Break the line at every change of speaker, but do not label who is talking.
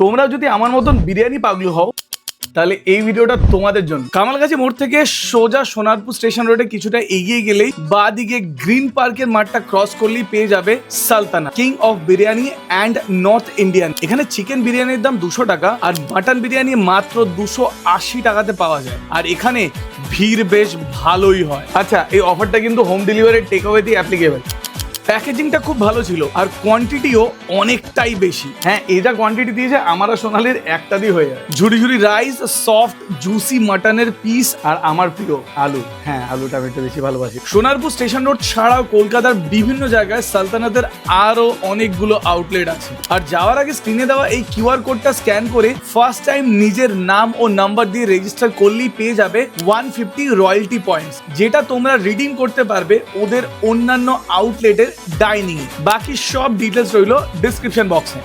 তোমরা যদি আমার মতন বিরিয়ানি পাগলু হও তাহলে এই ভিডিওটা তোমাদের জন্য। কামালগাছি মোড় থেকে সোজা সোনারপুর স্টেশন রোডে কিছুটা এগিয়ে গেলেই বাঁ দিকে গ্রিন পার্কের মাঠটা ক্রস করলেই পেয়ে যাবে Sultana, king of biryani and north Indian. এখানে চিকেন বিরিয়ানির দাম 200 টাকা আর মাটন বিরিয়ানি মাত্র 280 টাকাতে পাওয়া যায়। আর এখানে ভিড় বেশ ভালোই হয়। আচ্ছা, এই অফারটা কিন্তু হোম ডেলিভারি টেক অ্যাওয়েতেই অ্যাপ্লিকেবল। প্যাকেজিংটা খুব ভালো ছিল আর কোয়ান্টিটিও অনেকটাই বেশি। হ্যাঁ, এটা কোয়ান্টিটি দিয়েছে আমার আর সোনালির একটা দিয়ে হয়ে যায়। ঝুড়ি ঝুড়ি রাইস, সফট জুসি মাটনের পিস আর আমার প্রিয় আলু। হ্যাঁ, আলুটা আমি একটু বেশি ভালোবাসি। সোনারপুর স্টেশন রোড ছাড়াও কলকাতার বিভিন্ন জায়গায় সালতানাতের আরো অনেকগুলো আউটলেট আছে। আর যাওয়ার আগে স্ক্রিনে দেওয়া এই কিউআর কোডটা স্ক্যান করে ফার্স্ট টাইম নিজের নাম ও নাম্বার দিয়ে রেজিস্টার করলেই পেয়ে যাবে 150 রয়্যালটি পয়েন্টস, যেটা তোমরা রিডিম করতে পারবে ওদের অন্যান্য আউটলেটের ডাইনিং। বাকি সব ডিটেলস রইল ডিসক্রিপশন বক্সে।